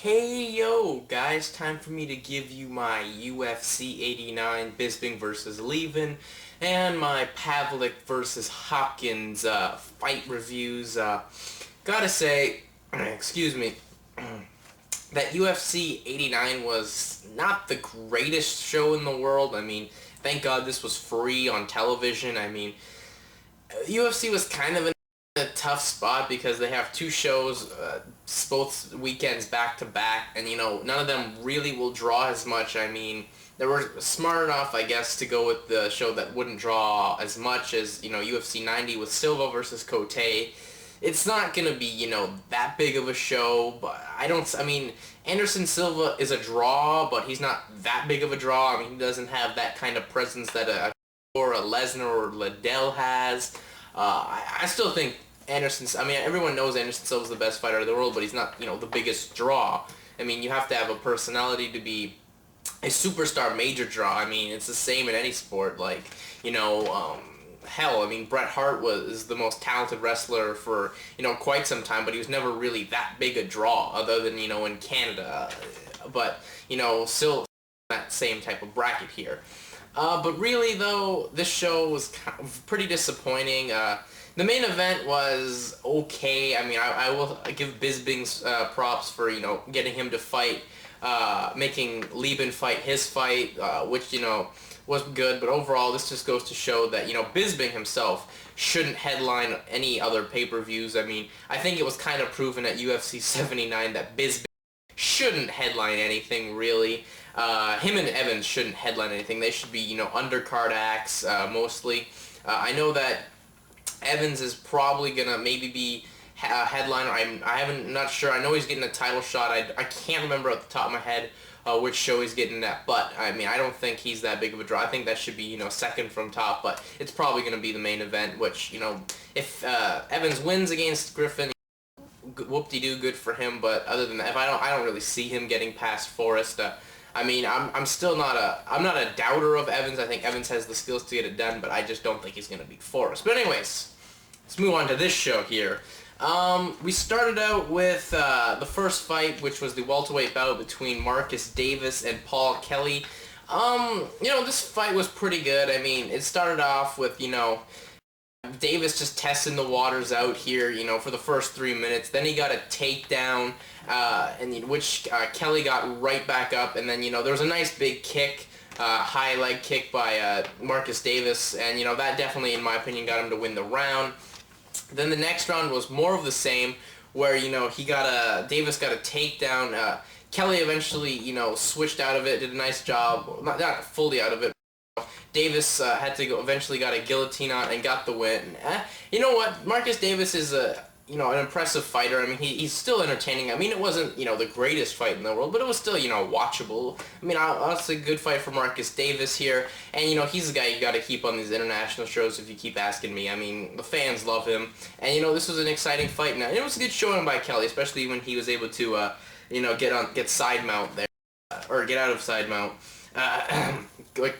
Hey yo, guys, time for me to give you my UFC 89 Bisping versus Leben and my Pavlik versus Hopkins fight reviews. Gotta say, excuse me, that UFC 89 was not the greatest show in the world. I mean, thank God this was free on television. I mean, UFC was kind of in a tough spot because they have two shows, both weekends back to back, and none of them really will draw as much. I mean, they were smart enough, I guess, to go with the show that wouldn't draw as much as UFC 90 with Silva versus Cote. It's not gonna be that big of a show, but I mean, Anderson Silva is a draw, but he's not that big of a draw. I mean, he doesn't have that kind of presence that a Lesnar or Lytle has. I still think I mean, everyone knows Anderson Silva's the best fighter in the world, but he's not, the biggest draw. I mean, you have to have a personality to be a superstar major draw. I mean, it's the same in any sport. Like, hell, I mean, Bret Hart was the most talented wrestler for, quite some time, but he was never really that big a draw other than, in Canada. But, still that same type of bracket here. But really, though, this show was kind of pretty disappointing. The main event was okay. I mean, I will give Bisping's props for, getting him to fight, making Leben fight his fight, which, was good. But overall, this just goes to show that, Bisping himself shouldn't headline any other pay-per-views. I mean, I think it was kind of proven at UFC 79 that Bisping shouldn't headline anything, really. Him and Evans shouldn't headline anything. They should be, undercard acts, mostly. I know that Evans is probably gonna maybe be a headliner. I'm not sure. I know he's getting a title shot. I can't remember at the top of my head which show he's getting at, but I mean, I don't think he's that big of a draw. I think that should be, second from top, but it's probably gonna be the main event, which, if Evans wins against Griffin, whoop-de-doo, good for him. But other than that, if I don't really see him getting past Forrest. I mean, I'm still not a doubter of Evans. I think Evans has the skills to get it done, but I just don't think he's gonna beat Forrest. But anyways, let's move on to this show here. We started out with the first fight, which was the welterweight bout between Marcus Davis and Paul Kelly. This fight was pretty good. I mean, it started off with, Davis just testing the waters out here, for the first 3 minutes. Then he got a takedown, which Kelly got right back up. And then, there was a nice big kick, high leg kick by Marcus Davis. And, that definitely, in my opinion, got him to win the round. Then the next round was more of the same, where, Davis got a takedown. Kelly eventually, switched out of it, did a nice job. Not fully out of it. Davis had to eventually got a guillotine on and got the win. You know what? Marcus Davis is an impressive fighter. I mean, he's still entertaining. I mean, it wasn't, the greatest fight in the world, but it was still, watchable. I mean, that's a good fight for Marcus Davis here. And, he's the guy you got to keep on these international shows if you keep asking me. I mean, the fans love him. And, this was an exciting fight. Now, it was a good showing by Kelly, especially when he was able to, get side mount there, or get out of side mount.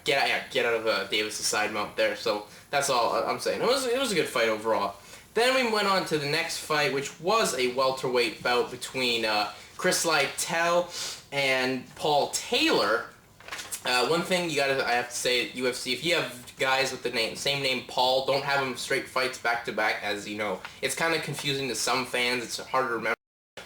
Get out of Davis' side mount there. So that's all I'm saying. It was a good fight overall. Then we went on to the next fight, which was a welterweight bout between Chris Lytle and Paul Taylor. One thing I have to say at UFC, if you have guys with the same name Paul, don't have them straight fights back to back, as it's kind of confusing to some fans. It's hard to remember.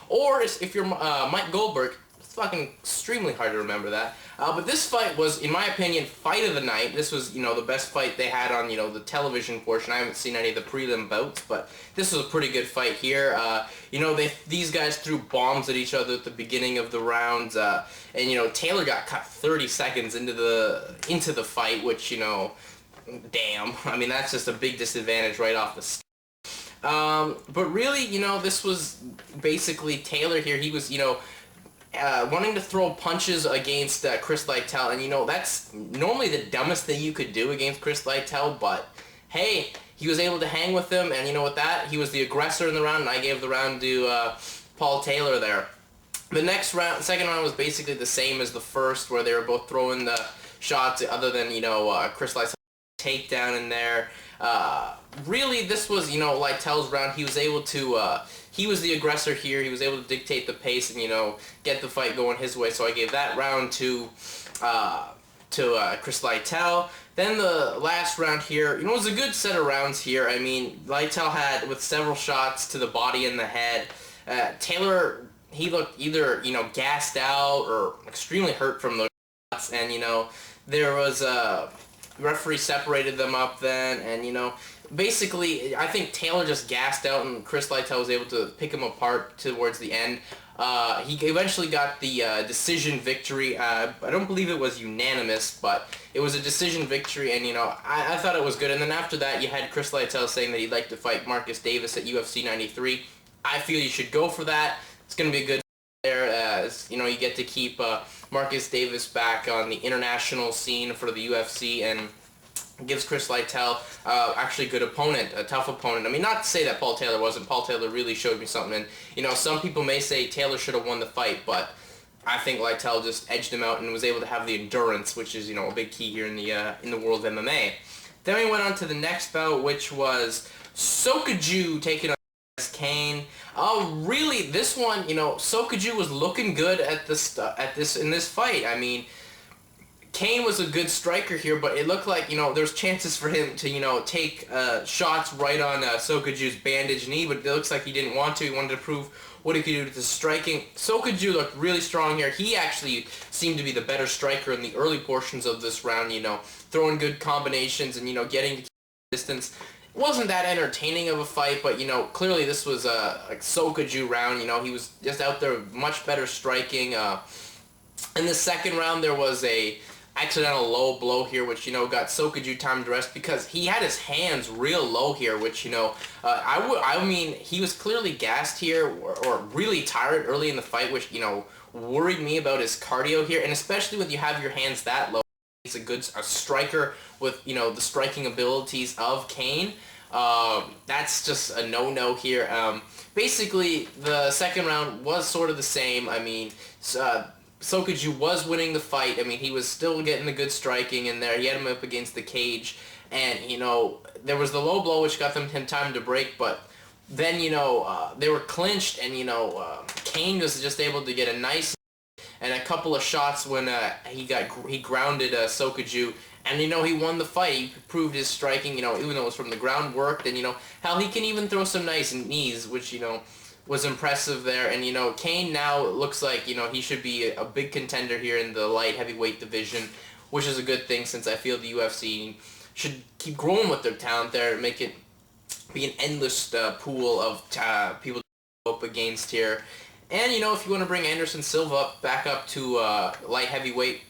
Or if you're Mike Goldberg, it's fucking extremely hard to remember that. But this fight was, in my opinion, fight of the night. This was, the best fight they had on, the television portion. I haven't seen any of the prelim bouts, but this was a pretty good fight here. These guys threw bombs at each other at the beginning of the rounds, and, Taylor got cut 30 seconds into the fight, which, damn. I mean, that's just a big disadvantage right off the start. But really, this was basically Taylor here. He was, wanting to throw punches against Chris Lytle, and that's normally the dumbest thing you could do against Chris Lytle, but hey, he was able to hang with him, and with that, he was the aggressor in the round, and I gave the round to Paul Taylor there. The second round was basically the same as the first, where they were both throwing the shots, other than, Chris Lytle's takedown in there. Really, this was, Lytle's round. He was able to he was the aggressor here. He was able to dictate the pace and, you know, get the fight going his way. So I gave that round to Chris Lytle. Then the last round here, you know, it was a good set of rounds here. I mean, Lytle had, with several shots to the body and the head. Taylor, he looked either, you know, gassed out or extremely hurt from those shots. And, you know, there was a referee separated them up then. And, you know, basically, I think Taylor just gassed out and Chris Lytle was able to pick him apart towards the end. He eventually got the decision victory. I don't believe it was unanimous, but it was a decision victory, and, you know, I thought it was good. And then after that, you had Chris Lytle saying that he'd like to fight Marcus Davis at UFC 93. I feel you should go for that. It's going to be a good there, as, you know, you get to keep Marcus Davis back on the international scene for the UFC, and gives Chris Lytle actually a good opponent, a tough opponent. I mean, not to say that Paul Taylor wasn't. Paul Taylor really showed me something. And, you know, some people may say Taylor should have won the fight, but I think Lytle just edged him out and was able to have the endurance, which is, you know, a big key here in the world of MMA. Then we went on to the next bout, which was Sokoudjou taking on Kane. Really, this one, you know, Sokoudjou was looking good at in this fight. I mean, Kane was a good striker here, but it looked like, you know, there's chances for him to, you know, take shots right on Sokoudjou's bandaged knee, but it looks like he didn't want to. He wanted to prove what he could do to the striking. Sokoudjou looked really strong here. He actually seemed to be the better striker in the early portions of this round, you know, throwing good combinations and, you know, getting to distance. It wasn't that entertaining of a fight, but, you know, clearly this was a Sokoudjou round. You know, he was just out there much better striking. In the second round, there was a accidental low blow here, which, you know, got Sokoudjou time to rest because he had his hands real low here, which, you know, I mean, he was clearly gassed here or really tired early in the fight, which, you know, worried me about his cardio here, and especially when you have your hands that low. He's a striker with, you know, the striking abilities of Kane. That's just a no-no here. Basically, the second round was sort of the same. I mean, Sokoudjou was winning the fight. I mean, he was still getting the good striking in there. He had him up against the cage. And, you know, there was the low blow, which got him time to break. But then, you know, they were clinched. And, you know, Kane was just able to get a nice and a couple of shots when he grounded Sokoudjou. And, you know, he won the fight. He proved his striking, you know, even though it was from the ground worked. And, you know, hell, he can even throw some nice knees, which, you know, was impressive there. And, you know, Kane now looks like, you know, he should be a big contender here in the light heavyweight division, which is a good thing since I feel the UFC should keep growing with their talent there and make it be an endless pool of people to go up against here. And, you know, if you want to bring Anderson Silva back up to light heavyweight,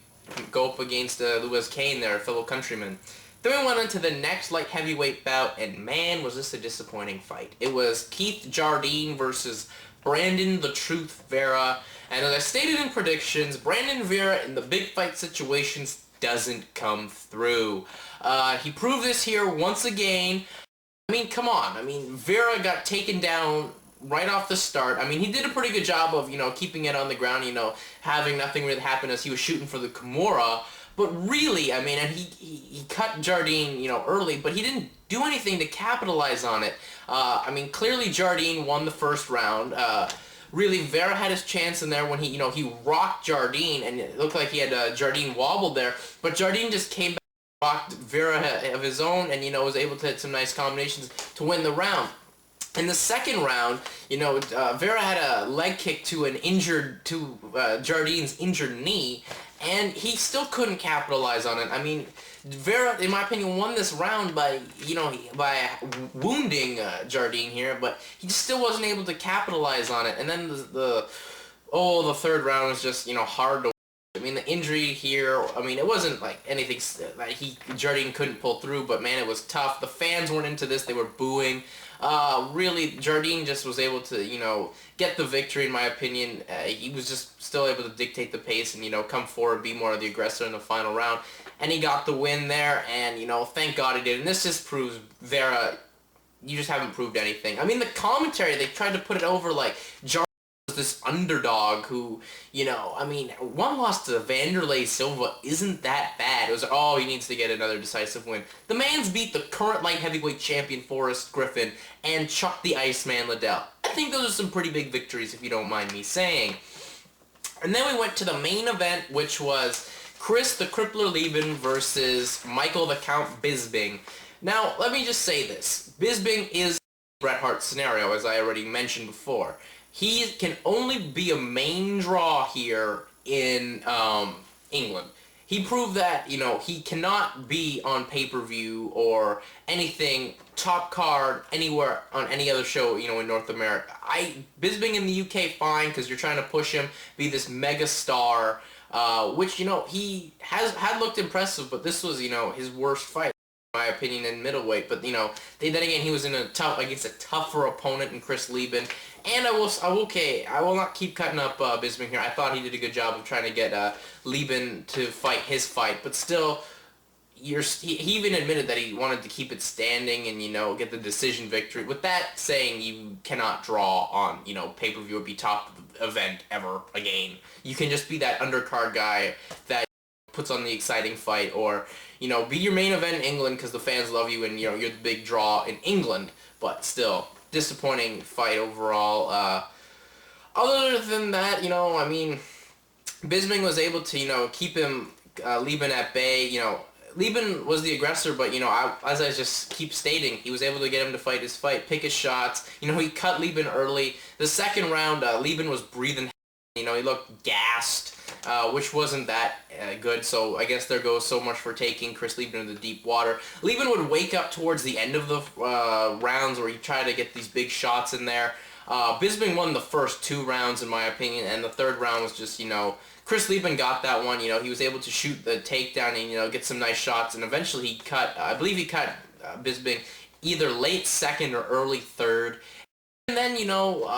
go up against Luiz Kane there, a fellow countryman. Then we went on to the next light heavyweight bout, and man, was this a disappointing fight. It was Keith Jardine versus Brandon the Truth Vera. And as I stated in predictions, Brandon Vera in the big fight situations doesn't come through. He proved this here once again. I mean, come on. I mean, Vera got taken down right off the start. I mean, he did a pretty good job of, you know, keeping it on the ground, you know, having nothing really happen as he was shooting for the Kimura. But really, I mean, and he cut Jardine, you know, early, but he didn't do anything to capitalize on it. I mean, clearly Jardine won the first round. Really, Vera had his chance in there when he, you know, he rocked Jardine, and it looked like he had Jardine wobbled there. But Jardine just came back, rocked Vera of his own, and, you know, was able to hit some nice combinations to win the round. In the second round, you know, Vera had a leg kick to Jardine's injured knee, and he still couldn't capitalize on it. I mean, Vera, in my opinion, won this round by, you know, by wounding Jardine here, but he just still wasn't able to capitalize on it. And then the third round was just, you know, hard to. I mean, the injury here, I mean, it wasn't like anything that Jardine couldn't pull through, but man, it was tough. The fans weren't into this. They were booing. Really, Jardine just was able to, you know, get the victory, in my opinion. He was just still able to dictate the pace and, you know, come forward, be more of the aggressor in the final round. And he got the win there, and, you know, thank God he did. And this just proves, Vera, you just haven't proved anything. I mean, the commentary, they tried to put it over like Jardine was this underdog who, you know, I mean, one loss to Vanderlei Silva isn't that bad. It was, oh, he needs to get another decisive win. The man's beat the current light heavyweight champion Forrest Griffin and chucked the Iceman Liddell. think those are some pretty big victories, if you don't mind me saying. And then we went to the main event, which was Chris the Crippler Leben versus Michael the Count Bisping. Now, let me just say this. Bisping is Bret Hart scenario, as I already mentioned before. He can only be a main draw here in England. He proved that, you know, he cannot be on pay-per-view or anything, top card, anywhere on any other show, you know, in North America. Bisping in the UK, fine, because you're trying to push him, be this mega star, which, you know, he had looked impressive, but this was, you know, his worst fight, in my opinion, in middleweight. But, you know, then again, he was against a tougher opponent in Chris Leben. And I will not keep cutting up Bisping here. I thought he did a good job of trying to get Leben to fight his fight, but still, he even admitted that he wanted to keep it standing and, you know, get the decision victory. With that saying, you cannot draw on, you know, pay-per-view or be top event ever again. You can just be that undercard guy that puts on the exciting fight, or, you know, be your main event in England because the fans love you and, you know, you're the big draw in England, but still, disappointing fight overall. Other than that, you know, I mean, Bisping was able to, you know, keep him, Leben at bay. You know, Leben was the aggressor, but, you know, as I just keep stating, he was able to get him to fight his fight, pick his shots. You know, he cut Leben early. The second round, Leben was breathing, you know, he looked gassed, which wasn't that good, so I guess there goes so much for taking Chris Leben into the deep water. Leben would wake up towards the end of the rounds where he tried to get these big shots in there. Bisping won the first 2 rounds, in my opinion, and the third round was just, you know, Chris Leben got that one. You know, he was able to shoot the takedown and, you know, get some nice shots, and eventually he cut, I believe he cut Bisping either late second or early third. And then, you know,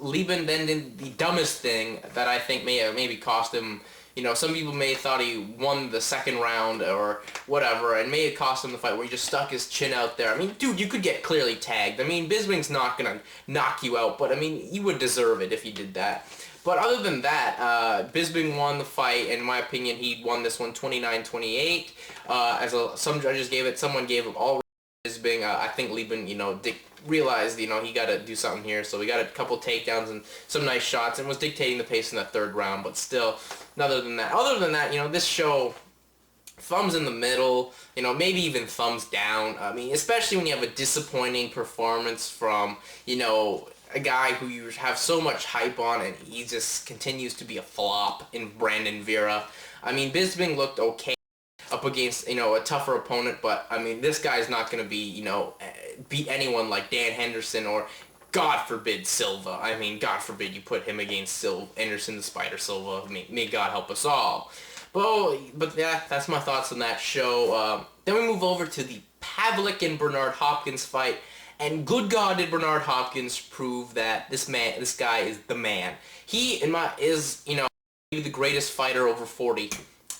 Leben then did the dumbest thing that I think may have maybe cost him. You know, some people may have thought he won the second round or whatever, and may have cost him the fight where he just stuck his chin out there. I mean, dude, you could get clearly tagged. I mean, Bisping's not going to knock you out, but, I mean, you would deserve it if you did that. But other than that, Bisping won the fight. In my opinion, he won this one 29-28. Some judges gave it, someone gave it all Bisping. I think Leben, you know, realized, you know, he got to do something here, so he got a couple takedowns and some nice shots and was dictating the pace in that third round, but still, other than that, you know, this show, thumbs in the middle, you know, maybe even thumbs down. I mean, especially when you have a disappointing performance from, you know, a guy who you have so much hype on and he just continues to be a flop in Brandon Vera. I mean, Bisping looked okay up against, you know, a tougher opponent, but, I mean, this guy's not going to be, you know, beat anyone like Dan Henderson or, God forbid, Silva. I mean, God forbid you put him against Anderson the Spider Silva. I mean, may God help us all. But yeah, that's my thoughts on that show. Then we move over to the Pavlik and Bernard Hopkins fight, and good God did Bernard Hopkins prove that this guy is the man. He, is, you know, the greatest fighter over 40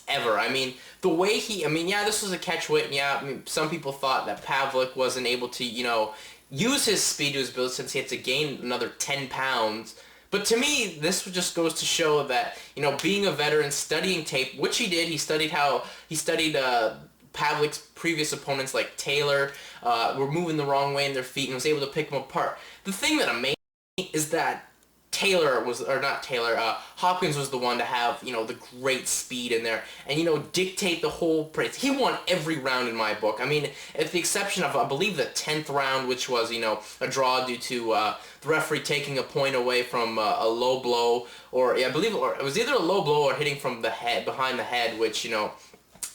ever. I mean, the way yeah, this was a catchweight, and yeah, I mean, some people thought that Pavlik wasn't able to, you know, use his speed to his ability since he had to gain another 10 pounds. But to me, this just goes to show that, you know, being a veteran, studying tape, which he did, he studied Pavlik's previous opponents like Taylor, were moving the wrong way in their feet and was able to pick them apart. The thing that amazed me is that Hopkins was the one to have, you know, the great speed in there and, you know, dictate the whole pace. He won every round in my book. I mean, at the exception of, I believe, the 10th round, which was, you know, a draw due to the referee taking a point away from a low blow, or, yeah, I believe it was either a low blow or hitting from the head, behind the head, which, you know,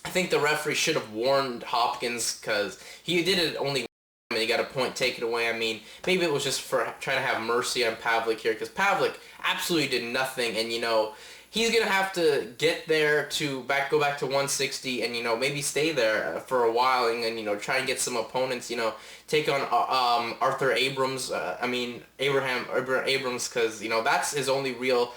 I think the referee should have warned Hopkins because he did it only and he got a point taken away. I mean, maybe it was just for trying to have mercy on Pavlik here, because Pavlik absolutely did nothing, and, you know, he's going to have to get there to go back to 160 and, you know, maybe stay there for a while and you know, try and get some opponents, you know, take on Abraham Abrams, because, you know, that's his only real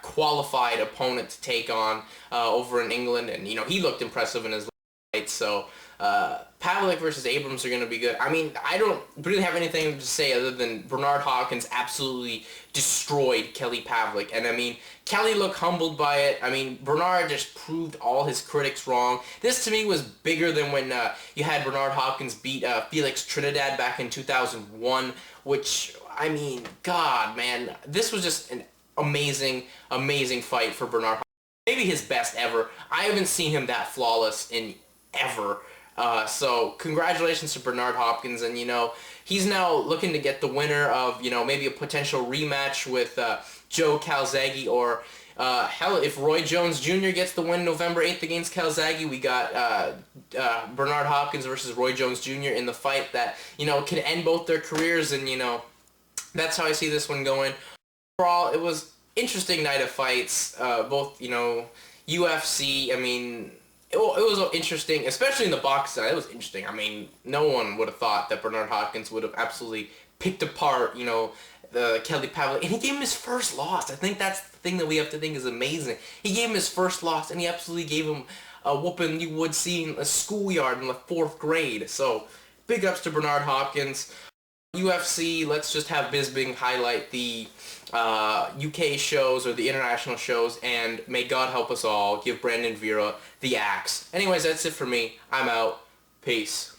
qualified opponent to take on over in England, and, you know, he looked impressive in his fight, so Pavlik versus Abrams are going to be good. I mean, I don't really have anything to say other than Bernard Hopkins absolutely destroyed Kelly Pavlik. And, I mean, Kelly looked humbled by it. I mean, Bernard just proved all his critics wrong. This, to me, was bigger than when you had Bernard Hopkins beat Felix Trinidad back in 2001, which I mean, God, man, this was just an amazing, amazing fight for Bernard Hopkins. Maybe his best ever. I haven't seen him that flawless in ever. So congratulations to Bernard Hopkins, and he's now looking to get the winner of maybe a potential rematch with Joe Calzaghe, or hell, if Roy Jones Jr. gets the win November 8th against Calzaghe, we got Bernard Hopkins versus Roy Jones Jr. in the fight that could end both their careers, and that's how I see this one going. Overall, it was interesting night of fights. Both UFC. I mean, it was interesting, especially in the box side. It was interesting. I mean, no one would have thought that Bernard Hopkins would have absolutely picked apart the Kelly Pavlik, and he gave him his first loss. I think that's the thing that we have to think is amazing. He gave him his first loss, and he absolutely gave him a whooping you would see in a schoolyard in the 4th grade. So, big ups to Bernard Hopkins. UFC, let's just have Bisping highlight the UK shows or the international shows, and may God help us all give Brandon Vera the axe. Anyways, that's it for me. I'm out. Peace.